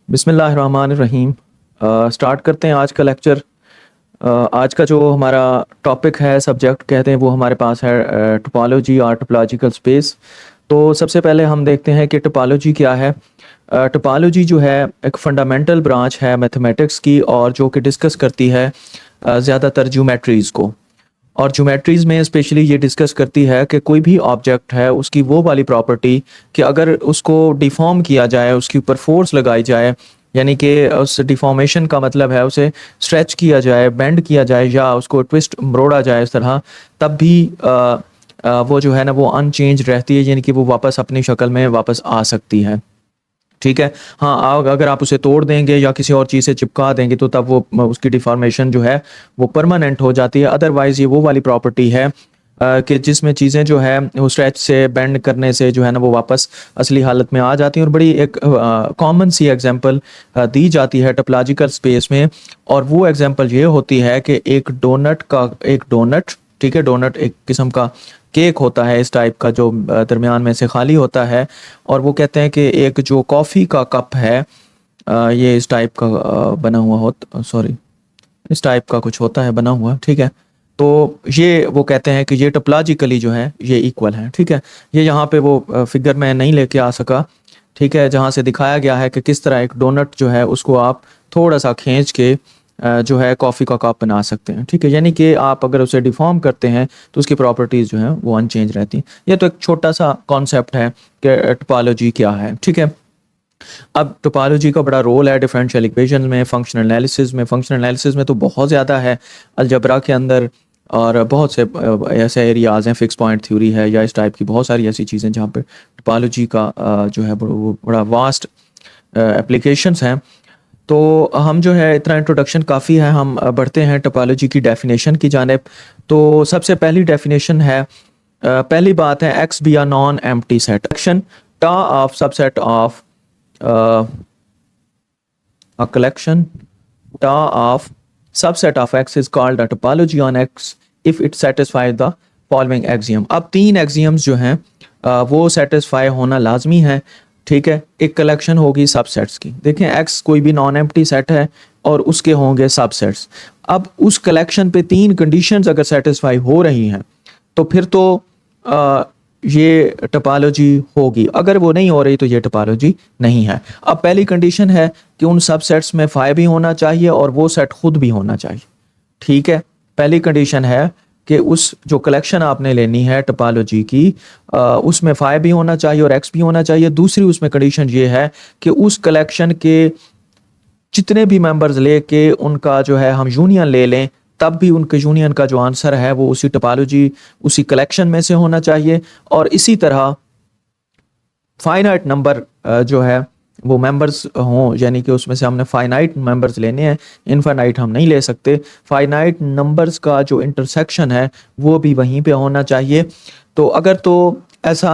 बिस्मिल्लाहिर्रहमानिर्रहीम। स्टार्ट करते हैं आज का लेक्चर। आज का जो हमारा टॉपिक है, सब्जेक्ट कहते हैं, वो हमारे पास है टोपोलॉजी और टोपोलॉजिकल स्पेस। तो सबसे पहले हम देखते हैं कि टोपोलॉजी क्या है। टोपोलॉजी जो है एक फंडामेंटल ब्रांच है मैथमेटिक्स की, और जो कि डिस्कस करती है ज़्यादातर ज्योमेट्रीज़ को। और ज्योमेट्रीज़ में स्पेशली ये डिस्कस करती है कि कोई भी ऑब्जेक्ट है उसकी वो वाली प्रॉपर्टी कि अगर उसको डिफॉर्म किया जाए, उसके ऊपर फोर्स लगाई जाए, यानी कि उस डिफॉर्मेशन का मतलब है उसे स्ट्रेच किया जाए, बेंड किया जाए, या उसको ट्विस्ट मरोड़ा जाए इस तरह, तब भी वो जो है ना वो अनचेंज रहती है, यानी कि वो वापस अपनी शक्ल में वापस आ सकती है। ठीक है। हाँ, अगर आप उसे तोड़ देंगे या किसी और चीज़ से चिपका देंगे तो तब वो उसकी डिफॉर्मेशन जो है वो परमानेंट हो जाती है। अदरवाइज़ ये वो वाली प्रॉपर्टी है कि जिसमें चीज़ें जो है वो स्ट्रेच से, बेंड करने से जो है ना वो वापस असली हालत में आ जाती हैं। और बड़ी एक कॉमन सी एग्जांपल दी जाती है टोपोलॉजिकल स्पेस में, और वो एग्जांपल ये होती है कि एक डोनट, ठीक है, डोनट एक किस्म का केक होता है इस टाइप का, जो दरमियान में से खाली होता है। और वो कहते हैं कि एक जो कॉफ़ी का कप है, ये इस टाइप का बना हुआ होता, सॉरी, इस टाइप का कुछ होता है बना हुआ, ठीक है। तो ये वो कहते हैं कि ये टोपोलॉजिकली जो है ये इक्वल है, ठीक है। ये यहाँ पे वो फिगर में नहीं लेके आ सका, ठीक है, जहाँ से दिखाया गया है कि किस तरह एक डोनट जो है उसको आप थोड़ा सा खींच के जो है कॉफ़ी का कप बना सकते हैं, ठीक है। यानी कि आप अगर उसे डिफॉर्म करते हैं तो उसकी प्रॉपर्टीज़ जो हैं वो अनचेंज रहती हैं। ये तो एक छोटा सा कॉन्सेप्ट है कि टोपोलॉजी क्या है, ठीक है। अब टोपोलॉजी का बड़ा रोल है डिफरेंशियल इक्वेशन में, फंक्शनल एनालिसिस में। फंक्शनल एनालिसिस में तो बहुत ज़्यादा है, अलजबरा के अंदर, और बहुत से ऐसे एरियाज़ हैं, फिक्स पॉइंट थ्योरी है या इस टाइप की बहुत सारी ऐसी चीज़ें जहाँ पर टोपोलॉजी का जो है वो बड़ा वास्ट एप्लीकेशंस हैं। तो हम जो है इतना इंट्रोडक्शन काफ़ी है, हम बढ़ते हैं टोपोलॉजी की डेफिनेशन की जानिब। तो सबसे पहली डेफिनेशन है, पहली बात है, X B a non empty set, collection टा of subset of a collection ta of subset of x is called a topology on x if it satisfies the following axiom। अब तीन axioms जो हैं वो सेटिस्फाई होना लाजमी है, ठीक है। एक कलेक्शन होगी सबसेट्स की, देखें x कोई भी नॉन एम्प्टी सेट है और उसके होंगे सबसेट्स। अब उस कलेक्शन पे तीन कंडीशंस अगर सेटिस्फाई हो रही हैं तो फिर तो ये टोपोलॉजी होगी, अगर वो नहीं हो रही तो ये टोपोलॉजी नहीं है। अब पहली कंडीशन है कि उन सबसेट्स में फाई भी होना चाहिए और वो सेट खुद भी होना चाहिए, ठीक है। पहली कंडीशन है कि उस जो कलेक्शन आपने लेनी है टोपोलॉजी की, उसमें फाई भी होना चाहिए और एक्स भी होना चाहिए। दूसरी उसमें कंडीशन ये है कि उस कलेक्शन के जितने भी मेंबर्स लेके उनका जो है हम यूनियन ले लें, तब भी उनके यूनियन का जो आंसर है वो उसी टोपोलॉजी, उसी कलेक्शन में से होना चाहिए। और इसी तरह फाइनाइट नंबर जो है वो मेंबर्स हों, यानी कि उसमें से हमने फाइनाइट मेंबर्स लेने हैं, इनफाइनाइट हम नहीं ले सकते। फाइनाइट नंबर्स का जो इंटरसेक्शन है वो भी वहीं पे होना चाहिए। तो अगर तो ऐसा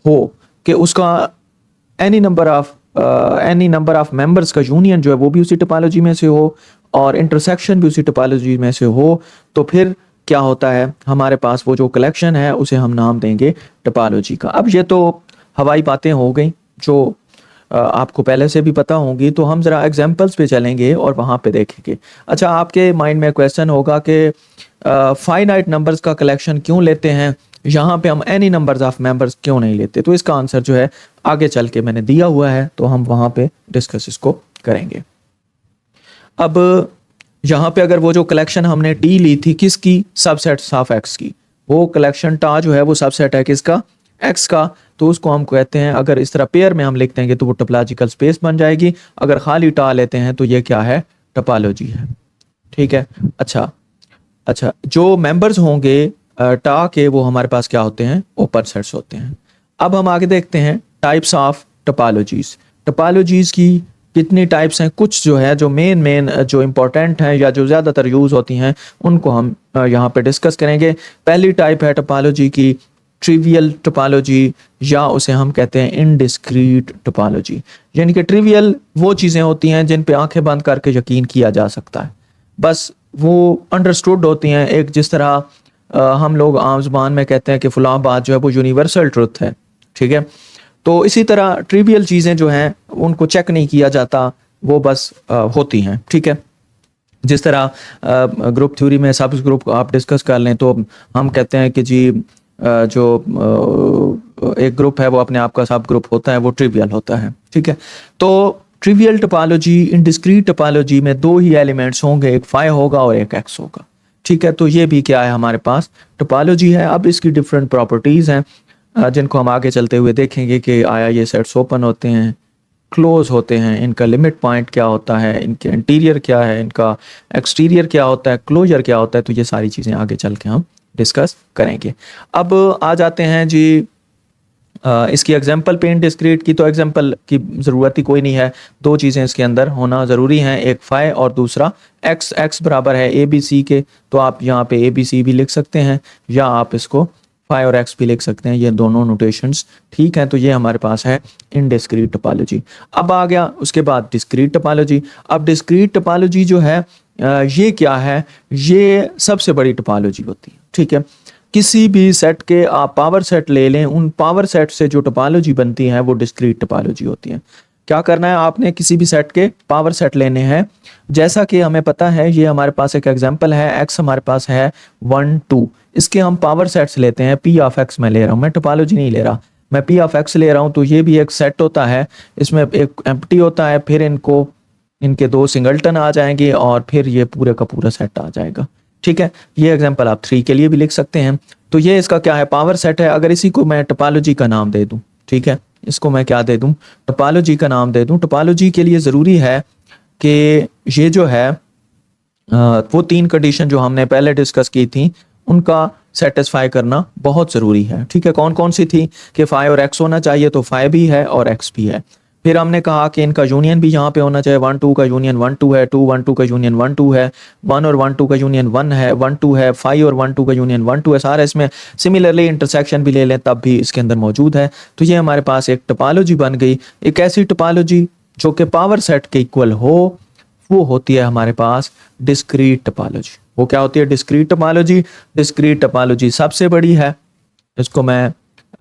हो कि उसका एनी नंबर ऑफ मेंबर्स का यूनियन जो है वो भी उसी टोपोलॉजी में से हो और इंटरसेक्शन भी उसी टोपोलॉजी में से हो, तो फिर क्या होता है, हमारे पास वो जो कलेक्शन है उसे हम नाम देंगे टोपोलॉजी का। अब ये तो हवाई बातें हो गई जो आपको पहले से भी पता होंगी, तो हम ज़रा एग्जांपल्स पे चलेंगे और वहाँ पे देखेंगे। अच्छा, आपके माइंड में क्वेश्चन होगा कि फाइनाइट नंबर्स का कलेक्शन क्यों लेते हैं, यहाँ पे हम एनी नंबर्स ऑफ मेंबर्स क्यों नहीं लेते? तो इसका आंसर जो है आगे चल के मैंने दिया हुआ है, तो हम वहाँ पे डिस्कस इसको करेंगे। अब यहाँ पे अगर वो जो कलेक्शन हमने टी ली थी किसकी, सबसेट्स ऑफ एक्स की, वो कलेक्शन टा जो है वो सबसेट है किसका, एक्स का, तो उसको हम कहते हैं, अगर इस तरह पेयर में हम लिख देंगे तो वो टोपोलॉजिकल स्पेस बन जाएगी। अगर खाली टा लेते हैं तो ये क्या है, टोपोलॉजी है, ठीक है। अच्छा, जो मेंबर्स होंगे टा के वो हमारे पास क्या होते हैं, ओपन सेट्स होते हैं। अब हम आगे देखते हैं टाइप्स ऑफ टोपोलॉजीज। टोपोलॉजीज की कितनी टाइप्स हैं, कुछ जो है जो मेन जो इंपॉर्टेंट हैं या जो ज़्यादातर यूज़ होती हैं उनको हम यहाँ पे डिस्कस करेंगे। पहली टाइप है टोपोलॉजी की ट्रिवियल टोपोलॉजी, या उसे हम कहते हैं इनडिस्क्रीट टोपोलॉजी। यानी कि ट्रिवियल वो चीज़ें होती हैं जिन पे आंखें बंद करके यकीन किया जा सकता है, बस वो अंडरस्टूड होती हैं। एक जिस तरह हम लोग आम जुबान में कहते हैं कि फलां बात जो है वो यूनिवर्सल ट्रुथ है, ठीक है। तो इसी तरह ट्रिवियल चीज़ें जो हैं उनको चेक नहीं किया जाता, वो बस होती हैं, ठीक है। जिस तरह ग्रुप थ्योरी में सब ग्रुप आप डिस्कस कर लें तो हम कहते हैं कि जी जो एक ग्रुप है वो अपने आप का सब ग्रुप होता है, वो ट्रिवियल होता है, ठीक है। तो ट्रिवियल टोपोलॉजी, इन डिस्क्रीट टोपोलॉजी में दो ही एलिमेंट्स होंगे, एक फाई होगा और एक एक्स होगा, ठीक है। तो ये भी क्या है, हमारे पास टोपोलॉजी है। अब इसकी डिफरेंट प्रॉपर्टीज़ हैं जिनको हम आगे चलते हुए देखेंगे कि आया ये सेट्स ओपन होते हैं, क्लोज होते हैं, इनका लिमिट पॉइंट क्या होता है, इनके इंटीरियर क्या है, इनका एक्सटीरियर क्या होता है, क्लोजर क्या होता है। तो ये सारी चीज़ें आगे चल के हम डिस्कस करेंगे। अब आ जाते हैं जी इसकी एग्जांपल पे। इन डिस्क्रीट की तो एग्जांपल की ज़रूरत ही कोई नहीं है, दो चीज़ें इसके अंदर होना ज़रूरी हैं, एक फाई और दूसरा एक्स। एक्स बराबर है ए बी सी के, तो आप यहाँ पे ए बी सी भी लिख सकते हैं या आप इसको फाई और एक्स भी लिख सकते हैं, ये दोनों नोटेशंस ठीक हैं। तो ये हमारे पास है इन डिस्क्रीट टोपोलॉजी। अब आ गया उसके बाद डिस्क्रीट टोपोलॉजी। अब डिस्क्रीट टोपोलॉजी जो है ये क्या है, ये सबसे बड़ी टोपोलॉजी होती है, ठीक है। किसी भी सेट के आप पावर सेट ले लें, उन पावर सेट से जो टोपोलॉजी बनती है वो डिस्क्रीट टोपोलॉजी होती है। क्या करना है आपने, किसी भी सेट के पावर सेट लेने हैं। जैसा कि हमें पता है, ये हमारे पास एक एग्जांपल है, एक्स हमारे पास है 1 2, इसके हम पावर सेट्स लेते हैं। पी ऑफ एक्स मैं ले रहा हूँ, मैं टोपोलॉजी नहीं ले रहा, मैं पी ऑफ एक्स ले रहा हूँ। तो ये भी एक सेट होता है, इसमें एक एम्प्टी होता है, फिर इनके दो सिंगलटन आ जाएंगे और फिर ये पूरे का पूरा सेट आ जाएगा, ठीक है। ये एग्जांपल आप 3 के लिए भी लिख सकते हैं। तो ये इसका क्या है, पावर सेट है। अगर इसी को मैं टोपोलॉजी का नाम दे दूं, ठीक है, इसको मैं क्या दे दूं, टोपोलॉजी का नाम दे दूं। टोपोलॉजी के लिए ज़रूरी है कि ये जो है वो 3 कंडीशन जो हमने पहले डिस्कस की थी उनका सेटिस्फाई करना बहुत ज़रूरी है, ठीक है। कौन कौन सी थी कि फाई और एक्स होना चाहिए, तो फाई भी है और एक्स भी है। फिर हमने कहा कि इनका यूनियन भी यहाँ पे होना चाहिए, 1 2 का यूनियन 1 2 है, 2 1 2 का यूनियन 1 2 है, 1 और 1 2 का यूनियन 1 है 1 2 है, 5 और 1 2 का यूनियन 1 2 है। सारे इसमें सिमिलरली इंटरसेक्शन भी ले लें तब भी इसके अंदर मौजूद है। तो ये हमारे पास एक टोपोलॉजी बन गई। एक ऐसी टोपोलॉजी जो कि पावर सेट के इक्वल हो, वो होती है हमारे पास डिस्क्रीट टोपोलॉजी। वो क्या होती है, डिस्क्रीट टोपोलॉजी। डिस्क्रीट टोपोलॉजी सबसे बड़ी है, इसको मैं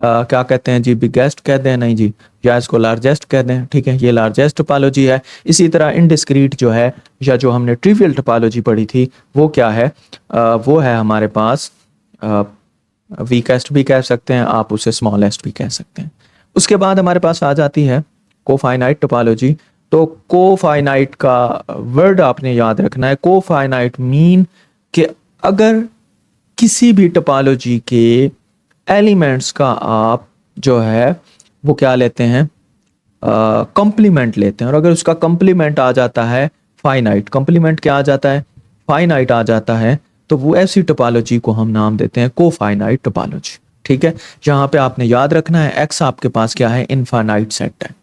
क्या कहते हैं जी, बिगेस्ट कह दें, नहीं जी, या इसको लार्जेस्ट कह दें, ठीक है। ये लार्जेस्ट टोपोलॉजी है। इसी तरह इनडिस्क्रीट जो है, या जो हमने ट्रिवियल टोपोलॉजी पढ़ी थी, वो क्या है, वो है हमारे पास वीकेस्ट भी कह सकते हैं आप, उसे स्मॉलेस्ट भी कह सकते हैं। उसके बाद हमारे पास आ जाती है कोफाइनाइट टोपोलॉजी। तो कोफाइनाइट का वर्ड आपने याद रखना है। कोफाइनाइट मीन कि अगर किसी भी टोपोलॉजी के एलिमेंट्स का आप जो है वो क्या लेते हैं, कंप्लीमेंट लेते हैं, और अगर उसका कंप्लीमेंट आ जाता है फाइनाइट, कंप्लीमेंट क्या आ जाता है, फाइनाइट आ जाता है, तो वो ऐसी टोपोलॉजी को हम नाम देते हैं कोफाइनाइट टोपोलॉजी, ठीक है। यहाँ पे आपने याद रखना है, एक्स आपके पास क्या है, इनफाइनाइट सेट है,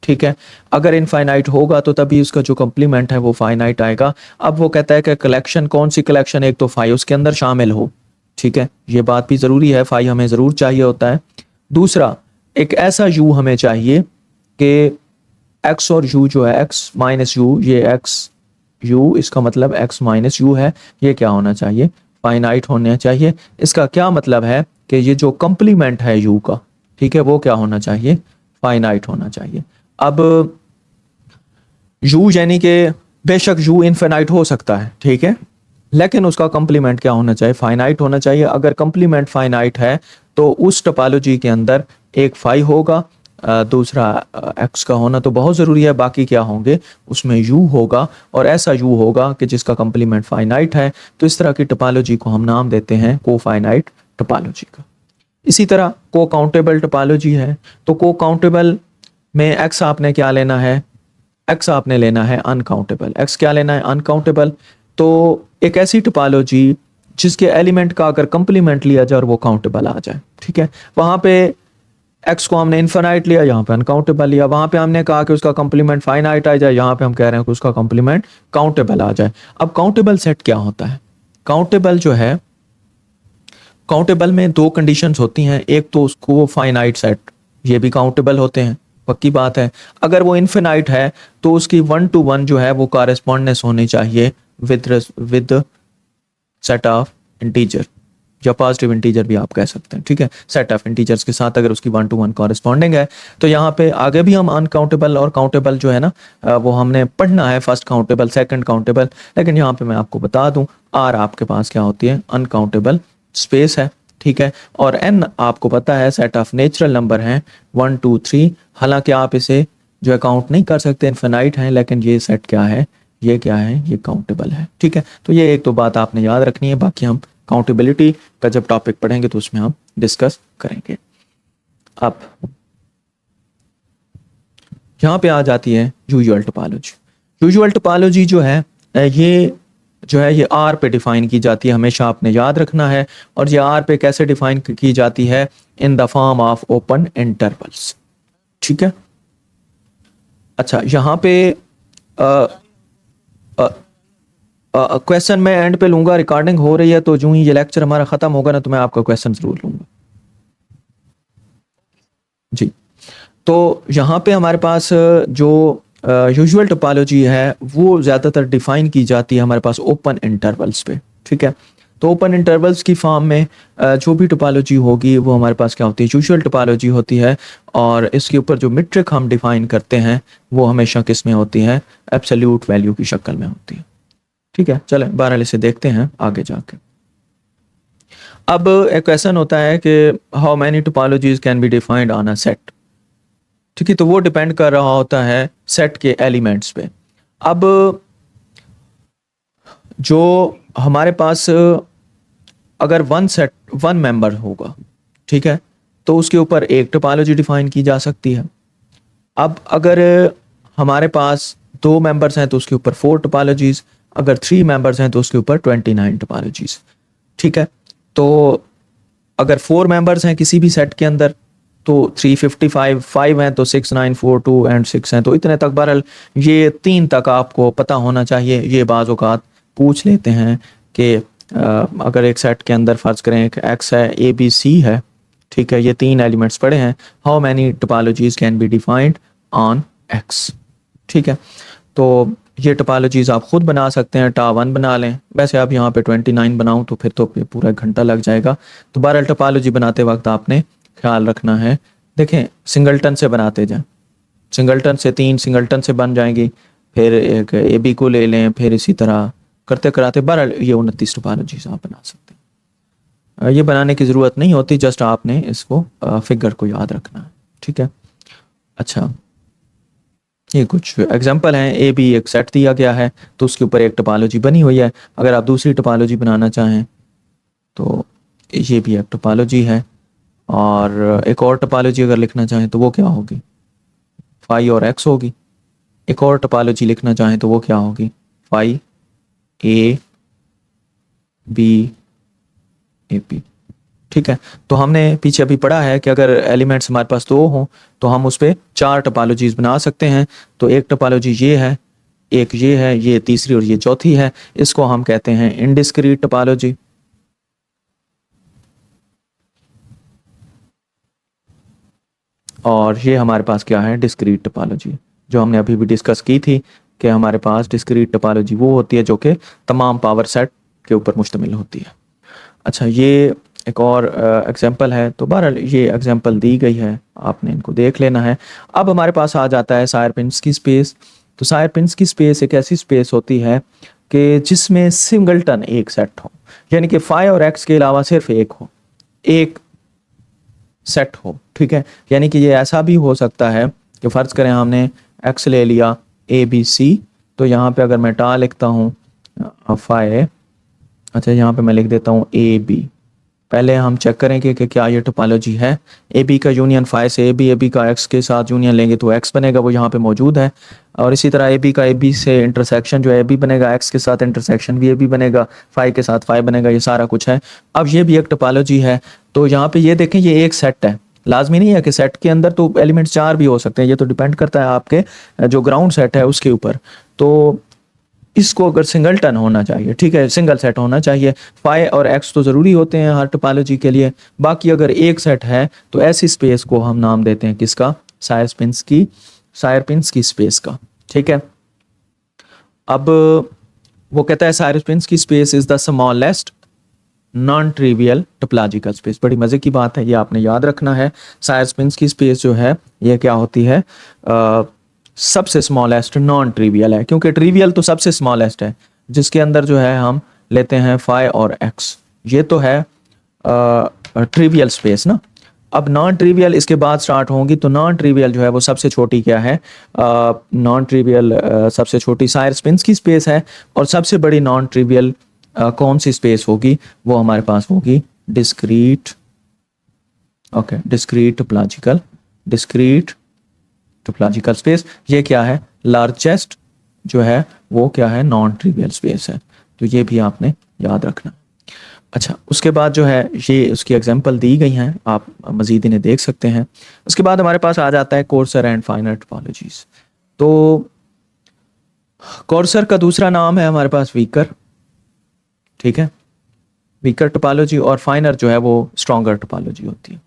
ठीक है। अगर इनफाइनाइट होगा तो तभी उसका जो कंप्लीमेंट है वो फाइनाइट आएगा। अब वो कहता है कि कलेक्शन, कौन सी कलेक्शन, एक तो फाई उसके अंदर शामिल हो, ठीक है, ये बात भी ज़रूरी है, फाई हमें ज़रूर चाहिए होता है। दूसरा, एक ऐसा यू हमें चाहिए कि एक्स और यू जो है, एक्स माइनस यू, ये एक्स यू, इसका मतलब एक्स माइनस यू है, ये क्या होना चाहिए, फाइनाइट होना चाहिए। इसका क्या मतलब है कि ये जो कंप्लीमेंट है यू का, ठीक है, वो क्या होना चाहिए, फाइनाइट होना चाहिए। अब यू यानी कि बेशक यू इनफाइनाइट हो सकता है, ठीक है, लेकिन उसका कंप्लीमेंट क्या होना चाहिए, फाइनाइट होना चाहिए। अगर कंप्लीमेंट फाइनाइट है तो उस टोपोलॉजी के अंदर एक फाई होगा, दूसरा एक्स का होना तो बहुत ज़रूरी है, बाकी क्या होंगे, उसमें यू होगा, और ऐसा यू होगा कि जिसका कंप्लीमेंट फाइनाइट है। तो इस तरह की टोपोलॉजी को हम नाम देते हैं कोफाइनाइट टोपोलॉजी का। इसी तरह को काउंटेबल टोपोलॉजी है। तो को काउंटेबल में एक्स आपने क्या लेना है, एक्स आपने लेना है अनकाउंटेबल। एक्स क्या लेना है, अनकाउंटेबल। तो एक ऐसी टोपोलॉजी जिसके एलिमेंट का अगर कंप्लीमेंट लिया जाए और वो काउंटेबल आ जाए, ठीक है। वहां पे एक्स को हमने इनफाइनाइट लिया, यहाँ पे अनकाउंटेबल लिया। वहां पे हमने कहा कि उसका कंप्लीमेंट फाइनाइट आ जाए, यहाँ पे हम कह रहे हैं कि उसका कंप्लीमेंट काउंटेबल आ जाए। अब काउंटेबल सेट क्या होता है, काउंटेबल जो है, काउंटेबल में दो कंडीशंस होती हैं। एक तो उसको फाइनाइट सेट, ये भी काउंटेबल होते हैं, पक्की बात है। अगर वो इनफिनाइट है तो उसकी 1 to 1 जो है वो कॉरेस्पॉन्डेंस होनी चाहिए विद सेट ऑफ इंटीजर, या पॉजिटिव इंटीजर भी आप कह सकते हैं, ठीक है, सेट ऑफ इंटीजर्स के साथ अगर उसकी 1 to 1 कॉरेस्पॉन्डिंग है। तो यहाँ पे आगे भी हम अनकाउंटेबल और काउंटेबल जो है ना वो हमने पढ़ना है, फर्स्ट काउंटेबल सेकंड काउंटेबल, लेकिन यहाँ पे मैं आपको बता दूं आर आपके पास क्या होती है, अनकाउंटेबल स्पेस है, ठीक है, और एन आपको पता है सेट ऑफ नेचुरल नंबर हैं 1 2 3, हालांकि आप इसे जो है काउंट नहीं कर सकते, इनफिनाइट है, लेकिन ये सेट क्या है, ये क्या है, ये काउंटेबल है, ठीक है। तो ये एक तो बात आपने याद रखनी है, बाकी हम काउंटेबिलिटी का जब टॉपिक पढ़ेंगे तो उसमें हम डिस्कस करेंगे। अब यहाँ पे आ जाती है यूजुअल टोपोलॉजी। यूजुअल टोपोलॉजी जो है ये आर पे डिफाइन की जाती है, हमेशा आपने याद रखना है। और ये आर पे कैसे डिफाइन की जाती है, in the form of open intervals, ठीक है। अच्छा, यहाँ पे क्वेश्चन मैं एंड पे लूंगा, रिकॉर्डिंग हो रही है, तो जो ही ये लेक्चर हमारा खत्म होगा ना तो मैं आपका क्वेश्चन जरूर लूंगा जी। तो यहाँ पे हमारे पास जो यूजुअल टोपोलॉजी है वो ज़्यादातर डिफाइन की जाती है हमारे पास ओपन इंटरवल्स पे, ठीक है। तो ओपन इंटरवल्स की फॉर्म में जो भी टोपोलॉजी होगी वो हमारे पास क्या होती है, यूजुअल टोपोलॉजी होती है। और इसके ऊपर जो मीट्रिक हम डिफाइन करते हैं वो हमेशा किस में होती है, एब्सोल्यूट वैल्यू की शक्ल में होती है, ठीक है। चले बहरहाल इसे देखते हैं आगे जाके। अब एक क्वेश्चन होता है कि how many topologies can be defined on a set, ठीक है। तो वो डिपेंड कर रहा होता है सेट के एलिमेंट्स पे। अब जो हमारे पास अगर वन मेंबर होगा, ठीक है, तो उसके ऊपर एक टोपोलॉजी डिफाइन की जा सकती है। अब अगर हमारे पास 2 मेंबर्स हैं तो उसके ऊपर 4 टोपोलॉजीज, अगर 3 मेंबर्स हैं तो उसके ऊपर 29 टोपोलॉजीज, ठीक है। तो अगर 4 मेंबर्स हैं किसी भी सेट के अंदर तो 355, 5 हैं तो 6 9 4 2 एंड 6 हैं, तो इतने तक बहरहाल ये 3 तक आपको पता होना चाहिए। ये बाज़ औक़ात पूछ लेते हैं कि अगर एक सेट के अंदर फ़र्ज़ करें एक एक्स है, ए बी सी है, ठीक है, ये 3 एलिमेंट्स पड़े हैं, how many topologies can be defined on x, ठीक है। तो ये टोपोलॉजीज आप खुद बना सकते हैं, टा 1 बना लें, वैसे आप यहाँ पे 29 बनाऊँ तो फिर तो पूरा घंटा लग जाएगा। तो बहरहाल टोपोलॉजी बनाते वक्त आपने ख्याल रखना है, देखें सिंगलटन से बनाते जाएं, सिंगलटन से 3 सिंगलटन से बन जाएंगी, फिर एक ए बी को ले लें, फिर इसी तरह करते कराते बहरहाल ये 29 टोपोलॉजीज आप बना सकते हैं। ये बनाने की ज़रूरत नहीं होती, जस्ट आपने इसको फिगर को याद रखना है, ठीक है। अच्छा, ये कुछ एग्जांपल हैं, ए बी एक सेट दिया गया है तो उसके ऊपर एक टोपोलॉजी बनी हुई है। अगर आप दूसरी टोपोलॉजी बनाना चाहें तो ये भी एक टोपोलॉजी है, और एक और टोपोलॉजी अगर लिखना चाहें तो वो क्या होगी, फाई और एक्स होगी। एक और टोपोलॉजी लिखना चाहें तो वो क्या होगी, phi A B A P, ठीक है। तो हमने पीछे अभी पढ़ा है कि अगर एलिमेंट्स हमारे पास 2 हों तो हम उस पर 4 टोपोलॉजीज बना सकते हैं। तो एक टोपोलॉजी ये है, एक ये है, ये तीसरी और ये चौथी है, इसको हम कहते हैं इनडिस्क्रीट टोपोलॉजी। और ये हमारे पास क्या है, डिस्क्रीट टोपोलॉजी, जो हमने अभी भी डिस्कस की थी कि हमारे पास डिस्क्रीट टोपोलॉजी वो होती है जो कि तमाम पावर सेट के ऊपर मुश्तमिल होती है। अच्छा, ये एक और एग्जांपल है, तो बहरहाल ये एग्जांपल दी गई है, आपने इनको देख लेना है। अब हमारे पास आ जाता है सायरपिन्स्की स्पेस। तो सायरपिन्स्की स्पेस एक ऐसी स्पेस होती है कि जिसमें सिंगलटन एक सेट हो, यानी कि फाई और एक्स के अलावा सिर्फ एक हो, एक सेट हो, ठीक है। यानी कि ये ऐसा भी हो सकता है कि फ़र्ज़ करें हमने एक्स ले लिया ए बी सी, तो यहाँ पे अगर मैं टा लिखता हूँ फाई, अच्छा यहाँ पे मैं लिख देता हूँ ए बी। पहले हम चेक करेंगे कि क्या ये टोपोलॉजी है, ए बी का यूनियन फाई से ए बी का एक्स के साथ यूनियन लेंगे तो एक्स बनेगा, वो यहाँ पे मौजूद है। और इसी तरह ए बी से इंटरसेक्शन जो है ए बी बनेगा, एक्स के साथ इंटरसेक्शन भी ए बी बनेगा, फाई के साथ फाई बनेगा, ये सारा कुछ है। अब ये भी एक टोपोलॉजी है। तो यहाँ पे ये देखें, ये एक सेट है, लाजमी नहीं है कि सेट के अंदर तो एलिमेंट 4 भी हो सकते हैं, ये तो डिपेंड करता है आपके जो ग्राउंड सेट है उसके ऊपर। तो इसको अगर सिंगलटन होना चाहिए, ठीक है, सिंगल सेट होना चाहिए, फाई और एक्स तो ज़रूरी होते हैं हर टोपोलॉजी के लिए। बाकी अगर एक सेट है तो ऐसी स्पेस को हम नाम देते हैं किसका, सायरपिन्स्की स्पेस का, ठीक है। अब वो कहता है Sierpinski space is the smallest non trivial topological space. बड़ी मज़े की बात है, ये आपने याद रखना है। सायर-स्पिंस्की स्पेस जो है ये क्या होती है, सबसे स्मॉलेस्ट नॉन ट्रिवियल है, क्योंकि ट्रिवियल तो सबसे स्मॉलेस्ट है जिसके अंदर जो है हम लेते हैं फाई और एक्स, ये तो है ट्रिवियल स्पेस ना। अब नॉन ट्रिवियल इसके बाद स्टार्ट होंगी, तो नॉन ट्रिवियल जो है वो सबसे छोटी क्या है, नॉन ट्रिवियल सबसे छोटी सायर-स्पिंस्की स्पेस है, और सबसे बड़ी नॉन ट्रिवियल कौन सी स्पेस होगी, वो हमारे पास होगी discrete, okay, discrete topological space. ये क्या है, लार्जेस्ट जो है वो क्या है, नॉन ट्रिवियल स्पेस है, तो ये भी आपने याद रखना। अच्छा, उसके बाद जो है ये उसकी एग्जांपल दी गई हैं, आप मज़ीद इन्हें देख सकते हैं। उसके बाद हमारे पास आ जाता है कोर्सर एंड फाइनर टोपोलॉजीज। तो कोर्सर का दूसरा नाम है हमारे पास वीकर, ठीक है, वीकर टोपोलॉजी, और फाइनर जो है वो स्ट्रॉन्गर टोपोलॉजी होती है,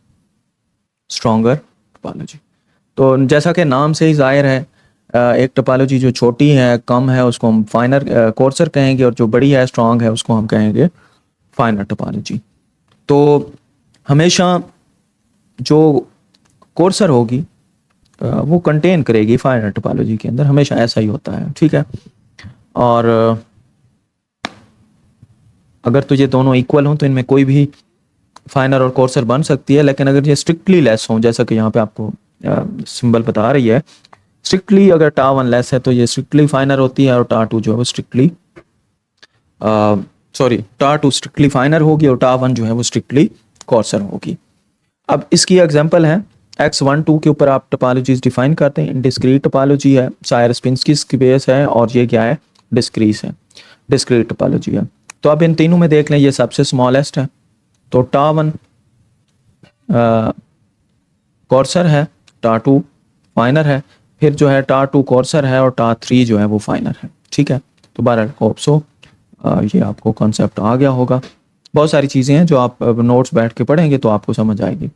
स्ट्रॉन्गर टोपोलॉजी। तो जैसा कि नाम से ही जाहिर है, एक टोपोलॉजी जो छोटी है, कम है, उसको हम फाइनर कोर्सर कहेंगे, और जो बड़ी है, स्ट्रॉन्ग है, उसको हम कहेंगे फाइनर टोपोलॉजी। तो हमेशा जो कोर्सर होगी वो कंटेन करेगी फाइनर टोपोलॉजी के अंदर, हमेशा ऐसा ही होता है, ठीक है। और अगर तो ये दोनों इक्वल हों तो इनमें कोई भी फाइनर और कोर्सर बन सकती है, लेकिन अगर ये स्ट्रिक्टली लेस हों, जैसा कि यहाँ पे आपको सिंबल बता रही है, स्ट्रिक्टली अगर टा वन लेस है तो ये स्ट्रिक्टली फाइनर होती है, और टा टू जो है वो स्ट्रिक्टली टा टू स्ट्रिक्टली फाइनर होगी, और टा वन जो है वो स्ट्रिक्टली कोर्सर होगी। अब इसकी एग्जांपल है x1 2 के ऊपर आप टोपोलॉजीज डिफाइन करते हैं। डिस्क्रीट टोपोलॉजी है, सायर-स्पिंस्की स्पेस है, और ये क्या है, डिस्क्रीट टोपोलॉजी है। तो अब इन तीनों में देख लें, ये सबसे स्मॉलेस्ट है, तो टा वन कोर्सर है, टा टू फाइनर है, फिर जो है टा टू कोर्सर है, और टा थ्री जो है वो फाइनर है, ठीक है। तो बहरहाल होप सो ये आपको कॉन्सेप्ट आ गया होगा। बहुत सारी चीज़ें हैं जो आप नोट्स बैठ के पढ़ेंगे तो आपको समझ आएगी।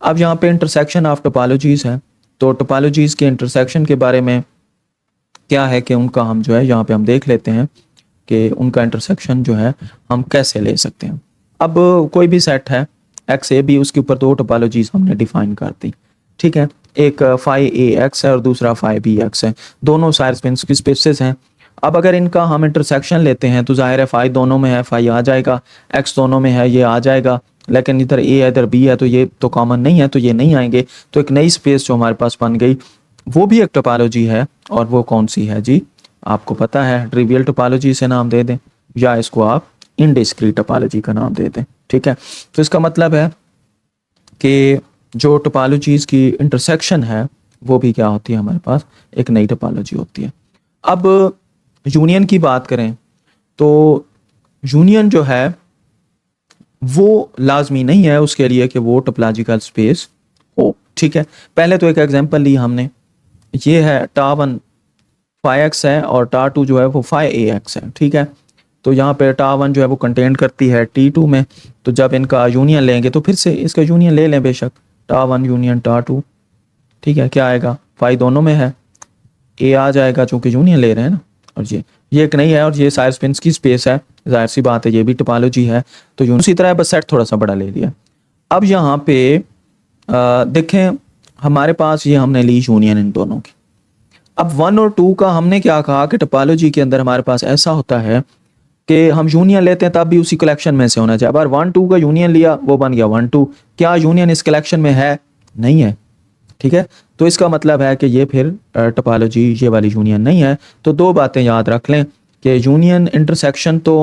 अब यहाँ पे इंटरसेक्शन ऑफ टोपोलॉजीज है, तो टोपोलॉजीज के इंटरसेक्शन के बारे में क्या है कि उनका हम जो है यहाँ पे हम देख लेते हैं कि उनका इंटरसेक्शन जो है हम कैसे ले सकते हैं। अब कोई भी सेट है एक्स ए बी, उसके ऊपर दो टोपोलॉजीज हमने डिफाइन कर दी, ठीक है। एक फाई ए एक्स है और दूसरा फाई बी एक्स है, दोनों सायर-स्पिंस्की स्पेसेस हैं। अब अगर इनका हम इंटरसेक्शन लेते हैं तो जाहिर है फाई दोनों में है, फाई आ जाएगा, एक्स दोनों में है, ये आ जाएगा, लेकिन इधर ए है इधर बी है, तो ये तो कॉमन नहीं है, तो ये नहीं आएंगे। तो एक नई स्पेस जो हमारे पास बन गई, वो भी एक टोपोलॉजी है, और वो कौन सी है जी, आपको पता है, ट्रिवियल टोपोलॉजी से नाम दे दें, या इसको आप इनडिस्क्रीट टोपोलॉजी का नाम दे दें, ठीक है। तो इसका मतलब है कि जो टोपोलॉजीज की इंटरसेक्शन है वो भी क्या होती है, हमारे पास एक नई टोपोलॉजी होती है। अब यूनियन की बात करें तो यूनियन जो है वो लाजमी नहीं है उसके लिए कि वो टोपोलॉजिकल स्पेस हो, ठीक है। पहले तो एक एग्जांपल ली हमने, ये है टा वन फाई एक्स है और टा टू जो है वो फाई ए एक्स है, ठीक है। तो यहाँ पे टा वन जो है वो कंटेन करती है टी टू में, तो जब इनका यूनियन लेंगे तो फिर से इसका यूनियन ले लें बेशक, टा वन यूनियन टा टू, ठीक है, क्या आएगा, फाई दोनों में है, ए आ जाएगा चूंकि यूनियन ले रहे हैं ना। और ये एक नहीं है, और ये सायर-स्पिंस्की स्पेस है, जाहिर सी बात है ये भी टोपोलॉजी है, तो यूनियन उसी तरह बस सेट थोड़ा सा बड़ा ले लिया। अब यहाँ पे देखें हमारे पास ये हमने ली यूनियन इन दोनों की। अब 1 और 2 का हमने क्या कहा कि टोपोलॉजी के अंदर हमारे पास ऐसा होता है कि हम यूनियन लेते हैं तब भी उसी कलेक्शन में से होना चाहिए। अगर 1 2 का यूनियन लिया वो बन गया 1 2, क्या यूनियन इस कलेक्शन में है, नहीं है, ठीक है। तो इसका मतलब है कि ये फिर टोपोलॉजी ये वाली यूनियन नहीं है। तो दो बातें याद रख लें कि यूनियन इंटरसेक्शन तो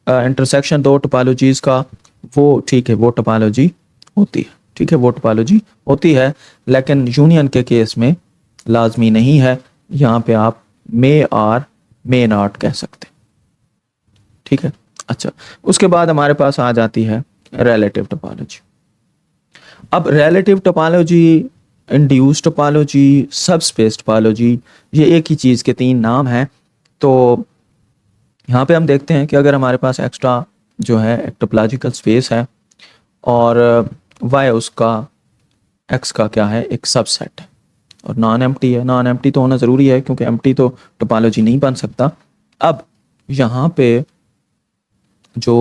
इंटरसेक्शन दो टोपोलॉजीज का वो ठीक है, वो टोपोलॉजी होती है, ठीक है, वो टोपोलॉजी होती है, लेकिन यूनियन के केस में लाजमी नहीं है। यहाँ पे आप मे और मे नॉट कह सकते, ठीक है। अच्छा, उसके बाद हमारे पास आ जाती है रिलेटिव टोपोलॉजी। अब relative topology, induce topology, subspace topology, ये एक ही चीज़ के तीन नाम हैं। तो यहाँ पे हम देखते हैं कि अगर हमारे पास एक्स्ट्रा जो है एक टोपोलॉजिकल स्पेस है और वाई उसका एक्स का क्या है, एक सबसेट है, और नॉन एम्प्टी है। नॉन एम्प्टी तो होना ज़रूरी है क्योंकि एम्प्टी तो टोपोलॉजी नहीं बन सकता। अब यहाँ पे जो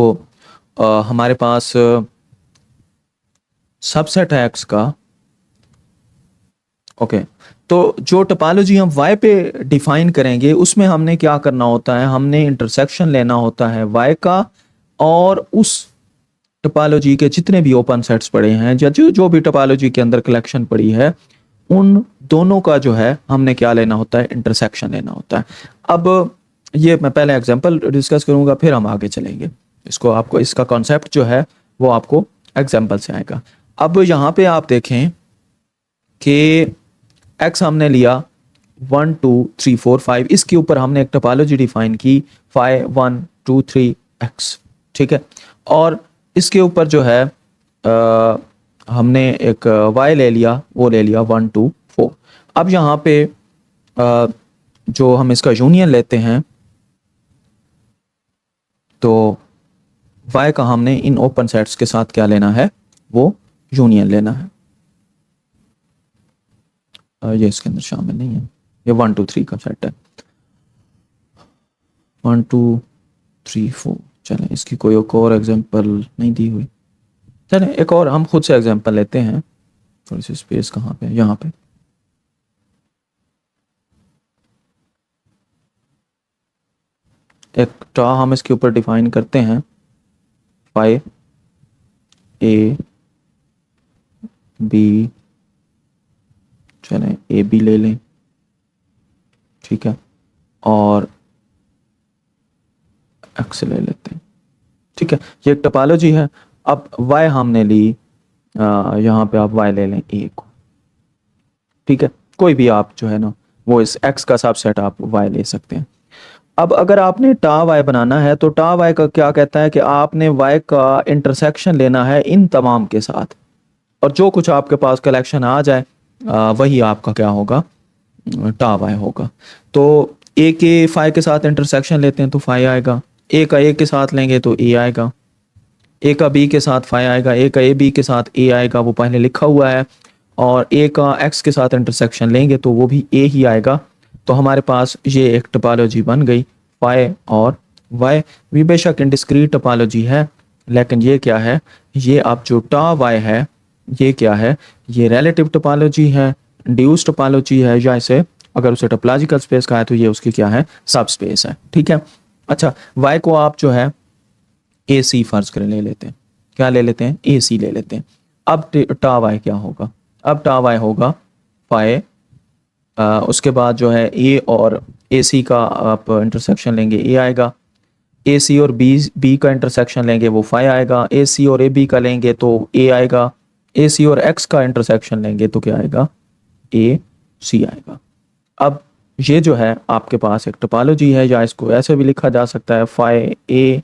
हमारे पास सबसेट है एक्स का। ओके, तो जो टोपोलॉजी हम y पे डिफाइन करेंगे उसमें हमने क्या करना होता है, हमने इंटरसेक्शन लेना होता है y का और उस टोपोलॉजी के जितने भी ओपन सेट्स पड़े हैं या जो जो भी टोपोलॉजी के अंदर कलेक्शन पड़ी है उन दोनों का जो है हमने क्या लेना होता है, इंटरसेक्शन लेना होता है। अब ये मैं पहले एग्जांपल डिस्कस करूंगा फिर हम आगे चलेंगे। इसको आपको इसका कॉन्सेप्ट जो है वो आपको एग्जांपल से आएगा। अब यहाँ पे आप देखें कि एक्स हमने लिया 1 2 3 4 5, इसके ऊपर हमने एक टोपोलॉजी डिफाइन की 5 1 2 3 एक्स, ठीक है। और इसके ऊपर जो है हमने एक y ले लिया, वो ले लिया 1 2 4। अब यहाँ पे जो हम इसका यूनियन लेते हैं तो y का हमने इन ओपन सेट्स के साथ क्या लेना है, वो यूनियन लेना है। ये इसके अंदर शामिल नहीं है, ये 1 2 3 का सेट है, 1 2 3 4। चलें इसकी कोई और एग्जांपल नहीं दी हुई, चलें एक और हम खुद से एग्जांपल लेते हैं। थोड़ी सी स्पेस कहाँ पे, यहाँ पे। एक टा हम इसके ऊपर डिफाइन करते हैं 5 a b, चलें ए बी ले लें, ठीक है, और एक्स ले लेते हैं, ठीक है। ये एक टोपोलॉजी है। अब y हमने ली, यहाँ पे आप y ले लें a को, ठीक है। कोई भी आप जो है ना वो इस x का सबसेट आप y ले सकते हैं। अब अगर आपने टा y बनाना है तो टा y का क्या कहता है कि आपने y का इंटरसेक्शन लेना है इन तमाम के साथ, और जो कुछ आपके पास कलेक्शन आ जाए वही आपका क्या होगा, टा y होगा। तो a के फाइ के साथ इंटरसेक्शन लेते हैं तो फाइ आएगा, a का a के साथ लेंगे तो a आएगा, a का b के साथ फाइ आएगा, a का a b के साथ a आएगा, वो पहले लिखा हुआ है, और a का x के साथ इंटरसेक्शन लेंगे तो वो भी a ही आएगा। तो हमारे पास ये एक टोपोलॉजी बन गई फाइ और y। भी बेशक इंडिस्क्रीट टोपोलॉजी है लेकिन ये क्या है, ये आप जो टा y है ये क्या है, ये रिलेटिव टोपोलॉजी है, इंड्यूस टोपोलॉजी है, या इसे अगर उसे टोपोलॉजिकल स्पेस का है तो ये उसकी क्या है, सब स्पेस है, ठीक है। अच्छा, y को आप जो है ए सी फर्ज कर ले लेते हैं, क्या ले लेते हैं, ए सी ले लेते हैं। अब टा y क्या होगा, अब टा y होगा फाइ, उसके बाद जो है ए और ए सी का आप इंटरसेक्शन लेंगे ए आएगा, ए सी और बी का इंटरसेक्शन लेंगे वो फाइ आएगा, ए सी और ए बी का लेंगे तो ए आएगा, ए सी और एक्स का इंटरसेक्शन लेंगे तो क्या आएगा, ए सी आएगा। अब ये जो है आपके पास एक टोपोलॉजी है, या इसको ऐसे भी लिखा जा सकता है फाइ ए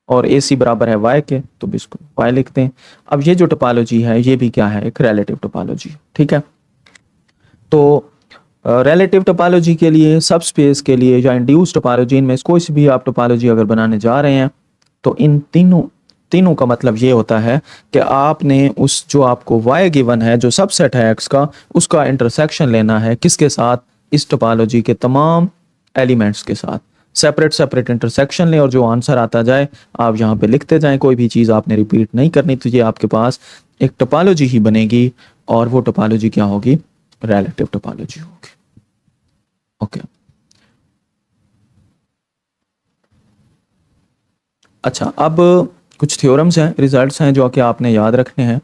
और ए सी बराबर है वाई के, तो भी इसको वाई लिखते हैं। अब ये जो टोपोलॉजी है ये भी क्या है, एक रिलेटिव टोपोलॉजी, ठीक है। तो रिलेटिव टोपोलॉजी के लिए, सब स्पेस के लिए या इंड्यूस टोपोलॉजी, इनमें कोई सी भी आप टोपोलॉजी अगर बनाने जा रहे हैं तो इन तीनों का मतलब ये होता है कि आपने उस जो आपको y गिवन है, जो सबसेट है x का, उसका इंटरसेक्शन लेना है किसके साथ, इस टोपोलॉजी के तमाम एलिमेंट्स के साथ। सेपरेट इंटरसेक्शन लें और जो आंसर आता जाए आप यहाँ पे लिखते जाएं, कोई भी चीज़ आपने रिपीट नहीं करनी, तो ये आपके पास एक टोपोलॉजी ही बनेगी और वो टोपोलॉजी क्या होगी, रिलेटिव टोपोलॉजी होगी। ओके, अच्छा, अब कुछ थ्योरम्स हैं, रिजल्ट्स हैं जो कि आपने याद रखने हैं।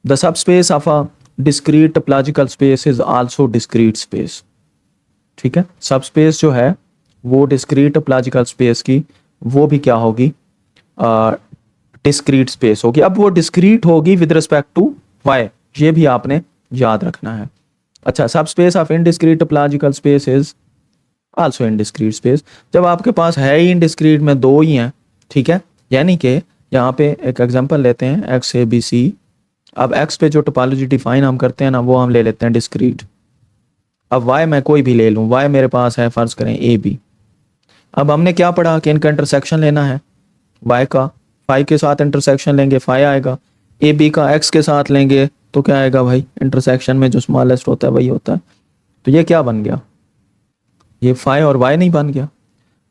The sub space of a discrete topological space is also discrete space, ठीक है। सब स्पेस जो है वो डिस्क्रीट टोपोलॉजिकल स्पेस की वो भी क्या होगी, डिस्क्रीट स्पेस होगी। अब वो डिस्क्रीट होगी विद रिस्पेक्ट टू वाई, ये भी आपने याद रखना है। अच्छा, subspace of indiscrete topological space is also indiscrete space. जब आपके पास है ही इनडिस्क्रीट में दो ही हैं, ठीक है, यानी कि यहाँ पे एक एग्जांपल लेते हैं एक्स ए बी सी। अब एक्स पे जो टोपोलॉजी डिफाइन हम करते हैं ना वो हम ले लेते हैं डिस्क्रीट। अब वाई मैं कोई भी ले लूँ, वाई मेरे पास है फर्ज करें ए बी। अब हमने क्या पढ़ा कि इनका इंटरसेक्शन लेना है, वाई का फाइ के साथ इंटरसेक्शन लेंगे फाइ आएगा, ए बी का एक्स के साथ लेंगे तो क्या आएगा भाई, इंटरसेक्शन में जो स्मॉलेस्ट होता है वही होता है। तो ये क्या बन गया, ये फाइ और वाई नहीं बन गया।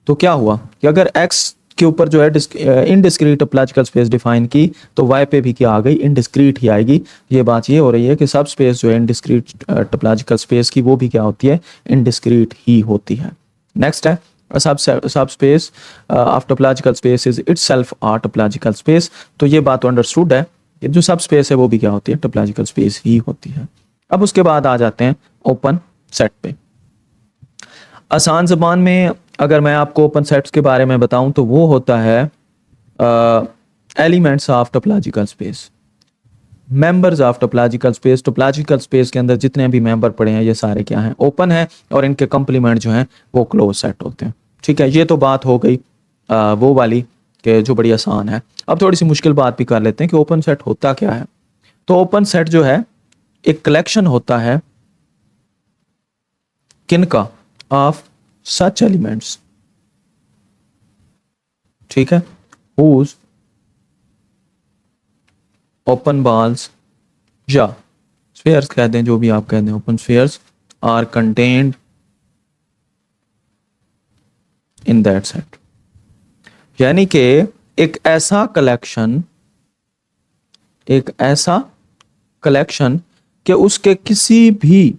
तो क्या हुआ कि अगर एक्स के ऊपर जो है इनडिस्क्रीट टोपोलॉजिकल स्पेस डिफाइन की, तो वाई पे भी क्या आ गई, इनडिस्क्रीट ही आएगी। ये बात ये हो रही है कि सब स्पेस जो है इनडिस्क्रीट टोपोलॉजिकल स्पेस की वो भी क्या होती है, इनडिस्क्रीट ही होती है। नेक्स्ट है सब space of topological space is itself a topological space. तो ये बात तो अंडरस्टूड है कि जो सब स्पेस है वो भी क्या होती है, टोपोलॉजिकल स्पेस ही होती है। अब उसके बाद आ जाते हैं ओपन सेट पे। आसान ज़बान में अगर मैं आपको ओपन सेट्स के बारे में बताऊं तो वो होता है elements of topological space, members of topological space. Topological space के अंदर जितने भी मेंबर पड़े हैं ये सारे क्या हैं, ओपन है, और इनके कंप्लीमेंट जो हैं वो क्लोज सेट होते हैं। ठीक है, ये तो बात हो गई वो वाली कि जो बड़ी आसान है। अब थोड़ी सी मुश्किल बात भी कर लेते हैं कि ओपन सेट होता क्या है। तो ओपन सेट जो है एक कलेक्शन होता है किनका, ऑफ सच एलिमेंट्स, ठीक है, whose ओपन बॉल्स या स्फीयर्स कह दें, जो भी आप कह दें, open spheres are contained in that set. यानी कि एक ऐसा कलेक्शन कि उसके किसी भी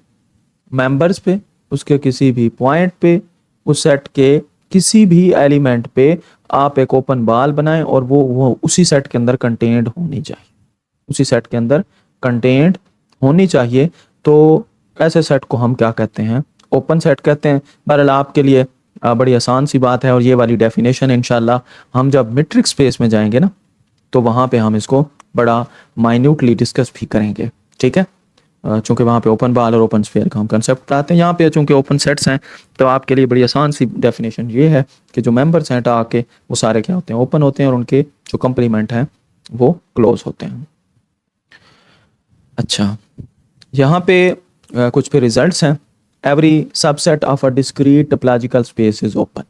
मेंबर्स पे, उसके किसी भी पॉइंट पे, उस सेट के किसी भी एलिमेंट पे आप एक ओपन बॉल बनाएं और वो उसी सेट के अंदर कंटेन्ड होनी चाहिए, उसी सेट के अंदर कंटेन्ड होनी चाहिए। तो ऐसे सेट को हम क्या कहते हैं, ओपन सेट कहते हैं। बहरहाल आपके लिए बड़ी आसान सी बात है, और ये वाली डेफिनेशन इंशाल्लाह हम जब मीट्रिक स्पेस में जाएंगे ना तो वहाँ पे हम इसको बड़ा माइन्यूटली डिस्कस भी करेंगे। ठीक है, चूंकि वहाँ पे ओपन बॉल और ओपन स्फीयर का हम कंसेप्ट पढ़ाते हैं। यहाँ पे चूंकि ओपन सेट्स हैं तो आपके लिए बड़ी आसान सी डेफिनेशन ये है कि जो मेंबर्स हैं आके वो सारे क्या होते हैं, ओपन होते हैं, और उनके जो कंप्लीमेंट हैं वो क्लोज होते हैं। अच्छा, यहाँ पे कुछ फिर रिजल्ट्स हैं। Every subset of a discrete topological space is open.